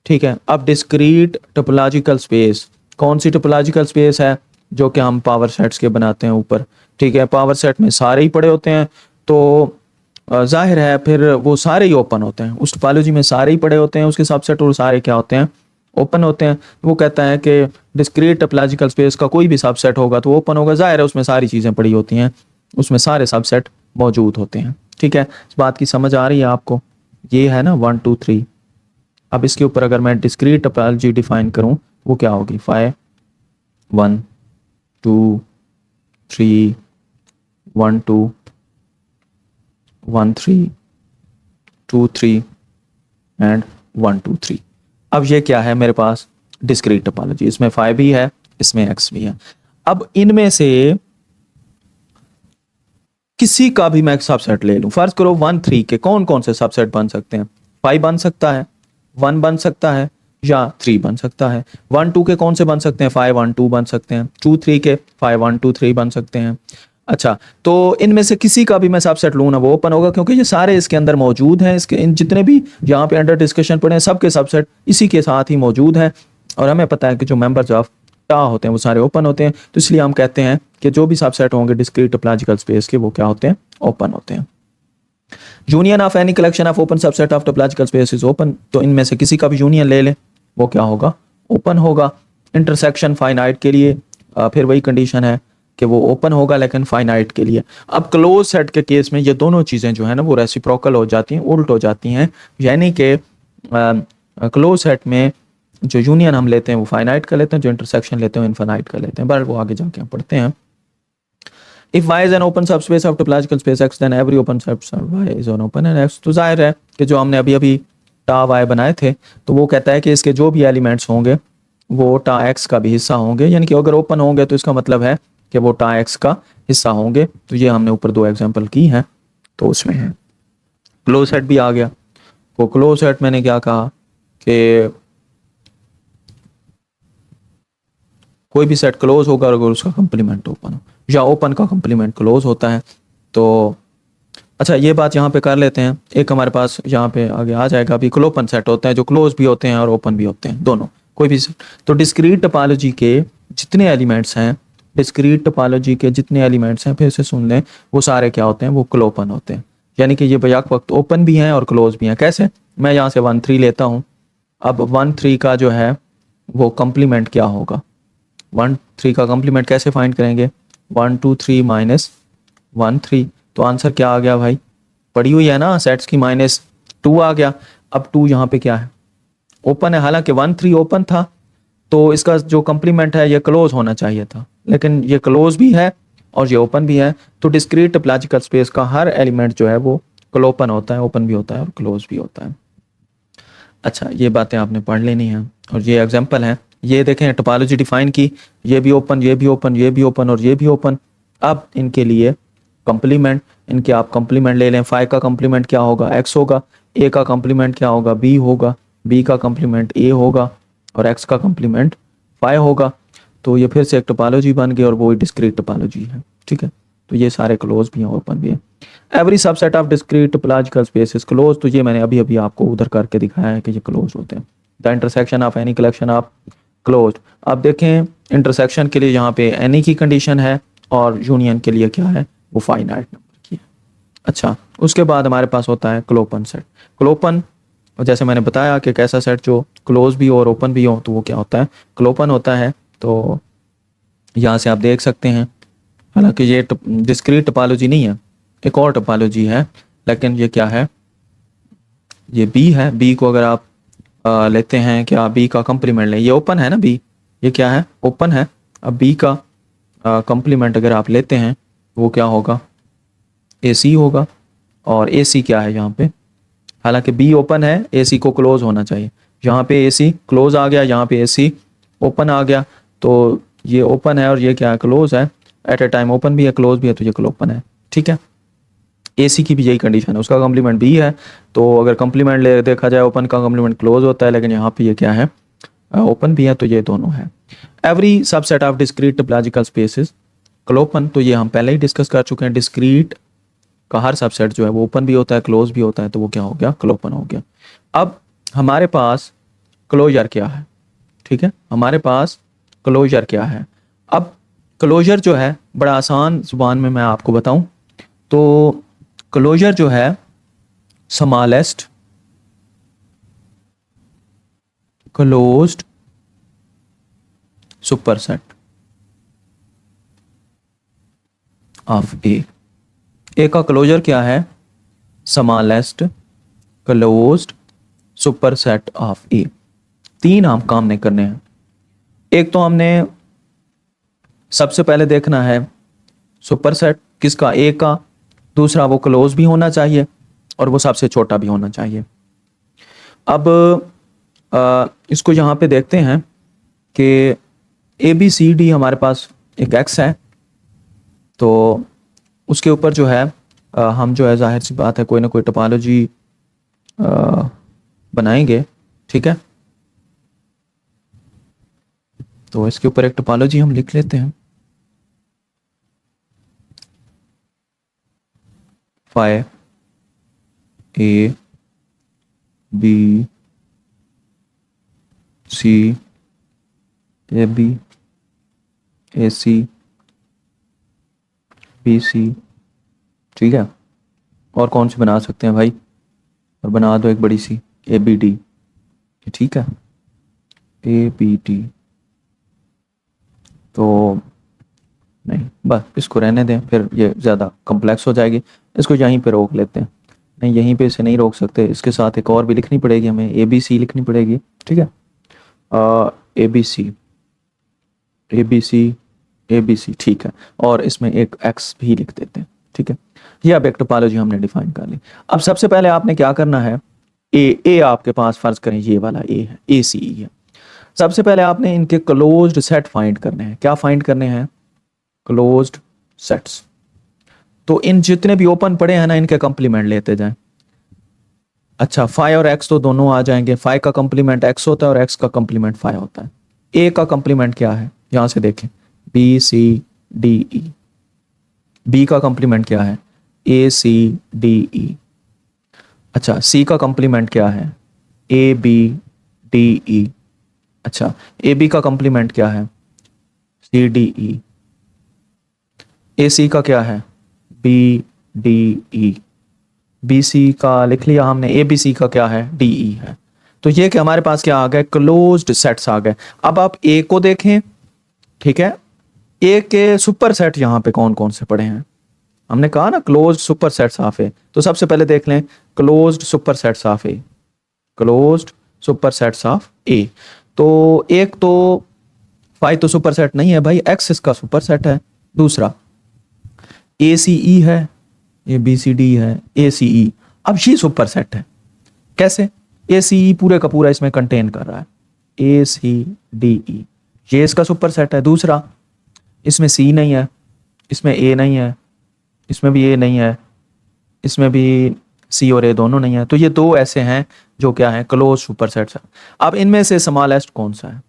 ठीक है, अब डिस्क्रीट टोपोलॉजिकल स्पेस कौन सी टोपोलॉजिकल स्पेस है, जो कि हम पावर सेट्स के बनाते हैं ऊपर। ठीक है, पावर सेट में सारे ही पड़े होते हैं, तो जाहिर है फिर वो सारे ही ओपन होते हैं। उस टोपोलॉजी में सारे ही पड़े होते हैं, उसके सबसेट और सारे क्या होते हैं, ओपन होते हैं। वो कहता है कि डिस्क्रीट टोपोलॉजिकल स्पेस का कोई भी सबसेट होगा तो ओपन होगा, जाहिर है उसमें सारी चीज़ें पड़ी होती हैं, उसमें सारे सबसेट मौजूद होते हैं। ठीक है, इस बात की समझ आ रही है आपको, ये है ना 1 2 3। अब इसके ऊपर अगर मैं डिस्क्रीट टोपोलॉजी डिफाइन करूं वो क्या होगी, 5 1 2 3 1 2 1 3 2 3 एंड 1 2 3। अब ये क्या है मेरे पास, डिस्क्रीट टोपोलॉजी, इसमें 5 भी है, इसमें x भी है। अब इनमें से किसी का भी मैं सबसेट ले लूं, फर्ज करो 1 3 के कौन कौन से सबसेट बन सकते हैं, 5 बन सकता है, 1 बन सकता है, या 3 बन सकता है। 1 2 के कौन से बन सकते हैं, 5 1 2 बन सकते हैं। 2 3 के 5 1 2 3 बन सकते हैं। अच्छा, तो इनमें से किसी का भी मैं सबसेट लूँ ना वो ओपन होगा, क्योंकि ये सारे इसके अंदर मौजूद हैं। इसके इन जितने भी यहाँ पे अंडर डिस्कशन पड़े हैं सबके सबसेट इसी के साथ ही मौजूद हैं, और हमें पता है कि जो मेंबर्स ऑफ टा होते हैं वो सारे ओपन होते हैं। तो इसलिए हम कहते हैं कि जो भी सबसेट होंगे डिस्क्रीट टोपोलॉजिकल स्पेस के वो क्या होते हैं, ओपन होते हैं। Union of any collection of open subset of topological space is open. तो इनमें से किसी का भी यूनियन ले लें वो क्या होगा, ओपन होगा। इंटरसेक्शन फाइनाइट के लिए फिर वही कंडीशन है कि वो ओपन होगा, लेकिन फाइनाइट के लिए। अब क्लोज सेट के केस में ये दोनों चीज़ें जो है ना वो रेसिप्रोकल हो जाती हैं, उल्ट हो जाती हैं। यानी कि क्लोज सेट में जो यूनियन हम लेते हैं वो फाइनाइट कर लेते हैं, जो इंटरसेक्शन लेते हैं इनफाइनाइट कर लेते हैं। बट वो आगे जाके हम पढ़ते हैं। If Y is an open subspace of topological space X, then every open subspace Y is an open and X। तो जाहिर है कि जो हमने अभी अभी टा Y बनाए थे तो वो कहता है कि इसके जो भी एलिमेंट्स होंगे वो टा X का भी हिस्सा होंगे। यानी कि अगर ओपन होंगे तो इसका मतलब है कि वो टा X का हिस्सा होंगे। तो ये हमने ऊपर 2 एग्जाम्पल की हैं, तो उसमें है क्लोज सेट भी आ गया। तो क्लोज सेट मैंने क्या कहा कि कोई भी सेट क्लोज होगा अगर उसका कंप्लीमेंट ओपन हो, या ओपन का कंप्लीमेंट क्लोज होता है। तो अच्छा, ये बात यहाँ पे कर लेते हैं। एक हमारे पास यहाँ पे आगे आ जाएगा, अभी क्लोपन सेट होते हैं जो क्लोज भी होते हैं और ओपन भी होते हैं, दोनों कोई भी सेट। तो डिस्क्रीट टोपोलॉजी के जितने एलिमेंट्स हैं, डिस्क्रीट टोपोलॉजी के जितने एलिमेंट्स हैं, फिर से सुन लें, वो सारे क्या होते हैं, वो क्लोपन होते हैं। यानी कि ये बैक वक्त ओपन भी हैं और क्लोज भी हैं। कैसे, मैं यहाँ से 1 3 लेता हूँ। अब 1 3 का जो है वो कम्प्लीमेंट क्या होगा। 1 3 का कम्प्लीमेंट कैसे फाइंड करेंगे, 1 2 3 माइनस 1 3, तो आंसर क्या आ गया भाई, पड़ी हुई है ना सेट्स की, -2 आ गया। अब 2 यहाँ पे क्या है, ओपन है, हालांकि 1 3 ओपन था तो इसका जो कम्प्लीमेंट है ये क्लोज होना चाहिए था, लेकिन ये क्लोज भी है और ये ओपन भी है। तो डिस्क्रीट टोपोलॉजिकल स्पेस का हर एलिमेंट जो है वो ओपन होता है, ओपन भी होता है और क्लोज भी होता है। अच्छा, ये बातें आपने पढ़ लेनी है। और ये एग्जांपल है, ये देखें टोपोलॉजी डिफाइन की, ये भी ओपन, ये भी ओपन, ये भी ओपन और ये भी ओपन। अब इनके लिए कम्प्लीमेंट, इनके आप कम्प्लीमेंट ले लें। 5 का कम्प्लीमेंट क्या होगा, x होगा। a का कम्प्लीमेंट क्या होगा, b होगा। b का कम्प्लीमेंट a होगा और x का कम्प्लीमेंट 5 होगा। तो ये फिर से एक टोपोलॉजी बन गई और वो डिस्क्रीट टोपोलॉजी है, ठीक है। तो ये सारे क्लोज भी हैं, ओपन भी है। Every subset of discrete topological space is close, तो ये मैंने अभी अभी आपको उधर करके दिखाया है कि ये क्लोज होते हैं। The intersection of any collection of close. अब देखें इंटरसेक्शन के लिए यहाँ पे एनी की कंडीशन है और यूनियन के लिए क्या है, वो फाइनाइट नंबर की है। अच्छा, उसके बाद हमारे पास होता है क्लोपन सेट। क्लोपन, जैसे मैंने बताया कि कैसा सेट जो क्लोज भी हो और ओपन भी हो, तो वो क्या होता है, क्लोपन होता है। तो यहाँ से आप देख सकते हैं, हालांकि ये डिस्क्रीट टोपोलॉजी नहीं है, एक और टोपोलॉजी है, लेकिन ये क्या है, ये बी है। बी को अगर आप लेते हैं, क्या बी का कम्प्लीमेंट लें, ये ओपन है ना बी, ये क्या है, ओपन है। अब बी का कम्प्लीमेंट अगर आप लेते हैं वो क्या होगा, ए सी होगा। और ए सी क्या है यहाँ पे, हालांकि बी ओपन है, ए सी को क्लोज होना चाहिए। यहाँ पे ए सी क्लोज आ गया, यहाँ पे ए सी ओपन आ गया। तो ये ओपन है और ये क्या है, क्लोज है। एट ए टाइम ओपन भी है, क्लोज भी है, तो ये क्लोपन है, ठीक है। ए सी की भी यही कंडीशन है, उसका कम्प्लीमेंट बी है। तो अगर कम्प्लीमेंट ले देखा जाए, ओपन का कम्प्लीमेंट क्लोज होता है, लेकिन यहाँ पे ये क्या है, ओपन भी है, तो ये दोनों है। Every subset of discrete topological spaces clopen, तो ये हम पहले ही डिस्कस कर चुके हैं। डिस्क्रीट का हर सबसेट जो है वो ओपन भी होता है, क्लोज भी होता है, तो वो क्या हो गया, क्लोपन हो गया। अब हमारे पास क्लोजर क्या है, ठीक है, हमारे पास क्लोजर क्या है। अब क्लोजर जो है बड़ा आसान जुबान में मैं आपको बताऊं तो क्लोजर जो है स्मॉलेस्ट क्लोज्ड सुपरसेट ऑफ ए का क्लोजर क्या है, स्मॉलेस्ट क्लोज्ड सुपरसेट ऑफ ए। 3 हम काम नहीं करने हैं। एक तो हमने सबसे पहले देखना है सुपरसेट किसका, ए का। दूसरा वो क्लोज भी होना चाहिए और वो सबसे छोटा भी होना चाहिए। अब इसको यहाँ पे देखते हैं कि ए बी सी डी हमारे पास एक एक्स है, तो उसके ऊपर जो है हम जो है जाहिर सी बात है कोई ना कोई टोपोलॉजी बनाएंगे, ठीक है। तो इसके ऊपर एक टोपोलॉजी हम लिख लेते हैं, phi A B C A B A C B C, ठीक है। और कौन सी बना सकते हैं भाई, और बना दो एक बड़ी सी ए बी डी, ठीक है, ए बी डी। तो नहीं, बस इसको रहने दें, फिर ये ज़्यादा कॉम्प्लेक्स हो जाएगी, इसको यहीं पे रोक लेते हैं। नहीं, यहीं पे इसे नहीं रोक सकते, इसके साथ एक और भी लिखनी पड़ेगी हमें, ए बी सी लिखनी पड़ेगी, ठीक है। A B C A B C A B C, ठीक है। और इसमें एक एक्स भी लिख देते हैं, ठीक है। ये अब एक टोपोलॉजी हमने डिफाइन कर ली। अब सबसे पहले आपने क्या करना है, ए आपके पास फर्ज करें ये वाला ए है, ए सी है। सबसे पहले आपने इनके क्लोज्ड सेट फाइंड करने हैं। क्या फाइंड करने हैं, क्लोज्ड सेट्स। तो इन जितने भी ओपन पड़े हैं ना, इनके कंप्लीमेंट लेते जाएं। अच्छा, 5 और x तो दोनों आ जाएंगे। 5 का कंप्लीमेंट x होता है और x का कंप्लीमेंट 5 होता है। a का कंप्लीमेंट क्या है, यहां से देखें, b c d e। b का कंप्लीमेंट क्या है, a c d e। अच्छा, c का कंप्लीमेंट क्या है, a b d e। अच्छा, ए बी का कंप्लीमेंट क्या है, सी डी ई। ए सी का क्या है, B D E. B C का लिख लिया हमने, ए बी सी का क्या है, डी ई है। तो ये कि हमारे पास क्या आ गए, क्लोज्ड सेट्स आ गए। अब आप ए को देखें, ठीक है, ए के सुपर सेट यहाँ पे कौन कौन से पड़े हैं, हमने कहा ना closed supersets of A. तो सबसे पहले देख लें closed supersets of A, closed supersets of A. तो एक तो फाइव तो सुपर सेट नहीं है भाई, एक्स इसका सुपर सेट है। दूसरा ए सी ई है, ये बी सी डी है, ए सी ई, अब ये सुपर सेट है। कैसे, ए सी ई पूरे का पूरा इसमें कंटेन कर रहा है, ए सी डी ई, ये इसका सुपर सेट है। दूसरा इसमें सी नहीं है, इसमें ए नहीं है, इसमें भी ए नहीं है, इसमें भी सी और ए दोनों नहीं है। तो ये दो ऐसे हैं जो क्या है, क्लोज सुपर सेट्स हैं। अब इनमें से स्मॉलेस्ट कौन सा है,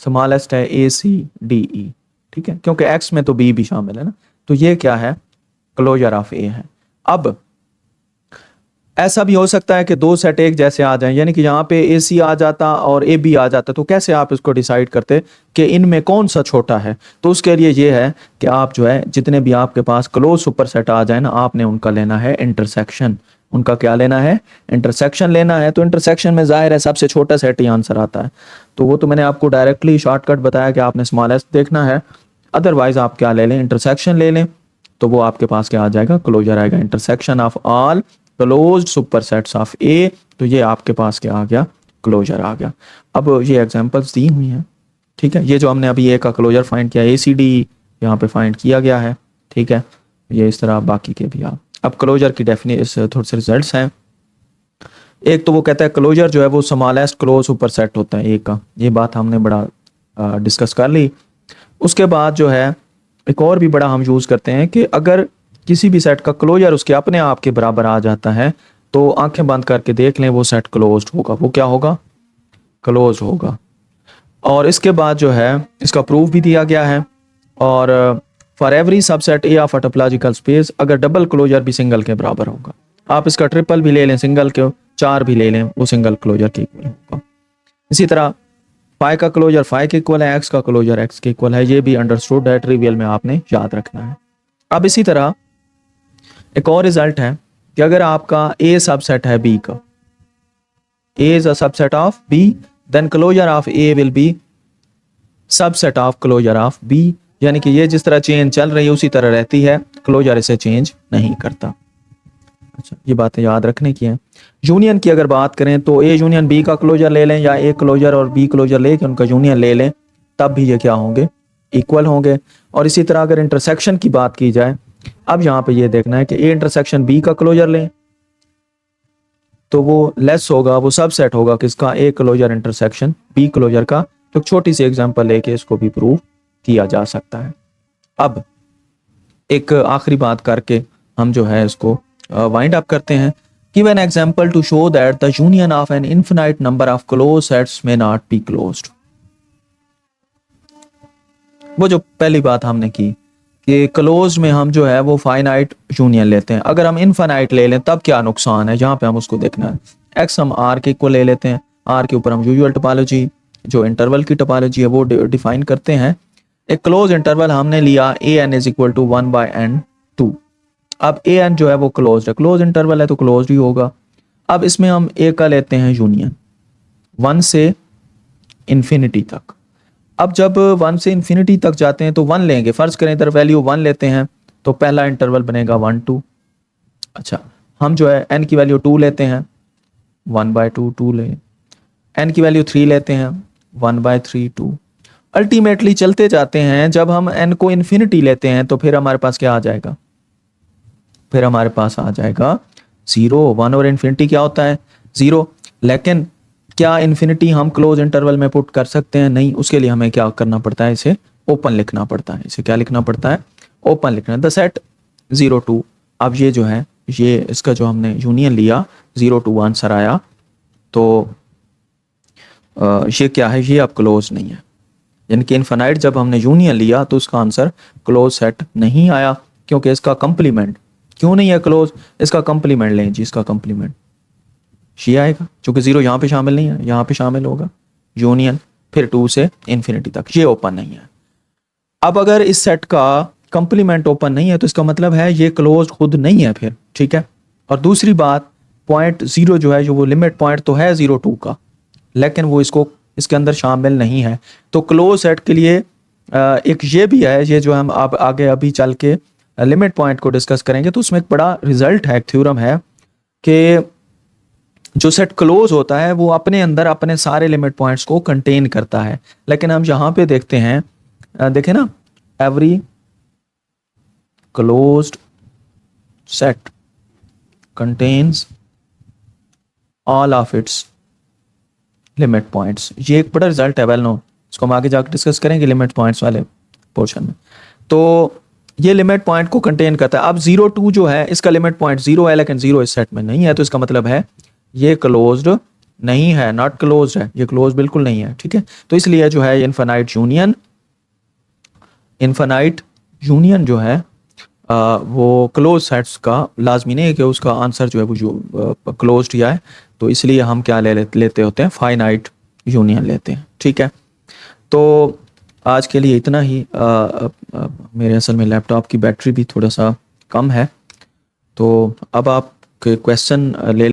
स्मॉलेस्ट है ए सी डी ई, ठीक है, क्योंकि एक्स में तो बी भी शामिल है ना। तो ये क्या है, क्लोजर ऑफ ए है। अब ऐसा भी हो सकता है कि दो सेट एक जैसे आ जाएं, यानी कि यहाँ पे ए सी आ जाता और ए बी आ जाता, तो कैसे आप इसको डिसाइड करते कि इनमें कौन सा छोटा है। तो उसके लिए ये है कि आप जो है जितने भी आपके पास क्लोज सुपर सेट आ जाए ना, आपने उनका लेना है इंटरसेक्शन। उनका क्या लेना है, इंटरसेक्शन लेना है। तो इंटरसेक्शन में जाहिर है सबसे छोटा सेट ही आंसर आता है। तो वो तो मैंने आपको डायरेक्टली शॉर्टकट बताया कि आपने स्मॉलेस्ट देखना है, अदरवाइज आप क्या ले लें, इंटरसेक्शन ले लें। तो वो आपके पास क्या आ जाएगा, क्लोजर आएगा, intersection of all closed supersets of A. तो ये आपके पास क्या आ गया, क्लोजर आ गया। अब ये एग्जांपल्स दी हुई हैं, ठीक है, ये जो हमने अभी ए का क्लोजर फाइंड किया, ए सी डी यहाँ पे फाइंड किया गया है, ठीक है, ये इस तरह बाकी के भी आप। अब क्लोजर की डेफिनेशन थोड़े से रिजल्ट्स हैं। एक तो वो कहता है क्लोजर जो है वो स्मॉलेस्ट क्लोज सुपर सेट होता है ए का, ये बात हमने बड़ा डिस्कस कर ली। उसके बाद जो है एक और भी बड़ा हम यूज़ करते हैं कि अगर किसी भी सेट का क्लोजर उसके अपने आप के बराबर आ जाता है तो आंखें बंद करके देख लें वो सेट क्लोज्ड होगा, वो क्या होगा, क्लोज होगा। और इसके बाद जो है इसका प्रूफ भी दिया गया है। और for every subset A of a topological space, अगर डबल क्लोजर भी सिंगल के बराबर होगा, आप इसका ट्रिपल भी ले लें, सिंगल के चार भी ले लें, वो सिंगल क्लोजर के इक्वल होगा। इसी तरह फाई का क्लोजर फाई के इक्वल है, एक्स का क्लोजर एक्स के इक्वल है, ये भी अंडरस्टूड है, ट्रिवियल में आपने याद रखना है। अब इसी तरह एक और रिजल्ट है कि अगर आपका ए सबसेट है बी का, A is a subset of B, then closure of A will be subset of closure of B. यानी कि ये जिस तरह चेंज चल रही है उसी तरह रहती है, क्लोजर इसे चेंज नहीं करता। अच्छा, ये बातें याद रखने की हैं। यूनियन की अगर बात करें तो ए यूनियन बी का क्लोजर ले लें या ए क्लोजर और बी क्लोजर लेके उनका यूनियन ले लें, तब भी ये क्या होंगे, इक्वल होंगे। और इसी तरह अगर इंटरसेक्शन की बात की जाए, अब यहाँ पे ये देखना है कि ए इंटरसेक्शन बी का क्लोजर लें तो वो लेस होगा, वो सबसेट होगा किसका, A closure intersection B closure का। तो छोटी सी एग्जांपल लेके इसको भी प्रूव किया जा सकता है। अब एक आखिरी बात करके हम जो है इसको वाइंड अप करते हैं। Give an example to show that the union of an infinite number of close sets may not be closed. वो जो पहली बात हमने की कि क्लोज में हम जो है वो फाइनाइट यूनियन लेते हैं, अगर हम इनफाइनाइट ले लें तब क्या नुकसान है, यहाँ पे हम उसको देखना है। एक्स हम आर के इक्वल ले लेते हैं, आर के ऊपर हम यूजुअल टोपोलॉजी जो इंटरवल की टोपोलॉजी है वो डिफाइन करते हैं। एक क्लोज इंटरवल हमने लिया A N is equal to 1/n2। अब ए एन जो है वो क्लोज है, क्लोज इंटरवल है तो क्लोज ही होगा। अब इसमें हम ए का लेते हैं यूनियन 1 से इन्फिनिटी तक। अब जब 1 से इन्फिनिटी तक जाते हैं तो 1 लेंगे, फर्ज करें इधर वैल्यू 1 लेते हैं तो पहला इंटरवल बनेगा 1 2। अच्छा, हम जो है n की वैल्यू 2 लेते हैं, 1/2 2 ले, n की वैल्यू 3 लेते हैं, 1/3 2। अल्टीमेटली चलते जाते हैं, जब हम n को इन्फिनिटी लेते हैं तो फिर हमारे पास क्या आ जाएगा, फिर हमारे पास आ जाएगा 0। 1 और इन्फिनिटी क्या होता है, 0। लेकिन क्या इन्फिनिटी हम क्लोज इंटरवल में पुट कर सकते हैं, नहीं। उसके लिए हमें क्या करना पड़ता है, इसे ओपन लिखना पड़ता है। इसे क्या लिखना पड़ता है, ओपन लिखना है। The set 0 2। अब ये जो है ये इसका जो हमने यूनियन लिया 0 2 आंसर आया, तो ये क्या है, ये अब क्लोज नहीं है। यानी कि इनफाइनाइट जब हमने यूनियन लिया तो उसका आंसर क्लोज सेट नहीं आया, क्योंकि इसका कंप्लीमेंट क्यों नहीं है क्लोज, इसका कंप्लीमेंट लें जी, इसका कंप्लीमेंट ये आएगा, चूंकि 0 यहाँ पे शामिल नहीं है, यहाँ पे शामिल होगा यूनियन, फिर 2 से इन्फिनिटी तक, ये ओपन नहीं है। अब अगर इस सेट का कंप्लीमेंट ओपन नहीं है तो इसका मतलब है ये क्लोज खुद नहीं है फिर, ठीक है। और दूसरी बात पॉइंट ज़ीरो जो है, जो वो लिमिट पॉइंट तो है 0 2 का, लेकिन वो इसके अंदर शामिल नहीं है। तो क्लोज सेट के लिए एक ये भी है, ये जो हम आप आगे अभी चल के लिमिट पॉइंट को डिस्कस करेंगे, तो उसमें एक बड़ा रिजल्ट है, एक थ्योरम है कि जो सेट क्लोज होता है वो अपने अंदर अपने सारे लिमिट पॉइंट्स को कंटेन करता है। लेकिन हम यहाँ पे देखते हैं, देखें ना, every closed set contains all of its limit points. ये एक बड़ा रिजल्ट है, वेल नो, इसको हम आगे जाकर डिस्कस करेंगे लिमिट पॉइंट्स वाले पोर्शन में। तो ये लिमिट पॉइंट को कंटेन करता है। अब 0 2 जो है इसका लिमिट पॉइंट 0 है, लेकिन 0 इस सेट में नहीं है, तो इसका मतलब है ये क्लोज्ड नहीं है, नॉट क्लोज्ड है, ये क्लोज बिल्कुल नहीं है, ठीक है। तो इसलिए जो है इनफाइनाइट यूनियन जो है वो क्लोज सेट्स का लाजमी नहीं है कि उसका आंसर जो है वो जो क्लोज्ड या है, तो इसलिए हम क्या लेते होते हैं, फाइनाइट यूनियन लेते हैं, ठीक है। तो आज के लिए इतना ही। मेरे असल में लैपटॉप की बैटरी भी थोड़ा सा कम है, तो अब आप क्वेश्चन ले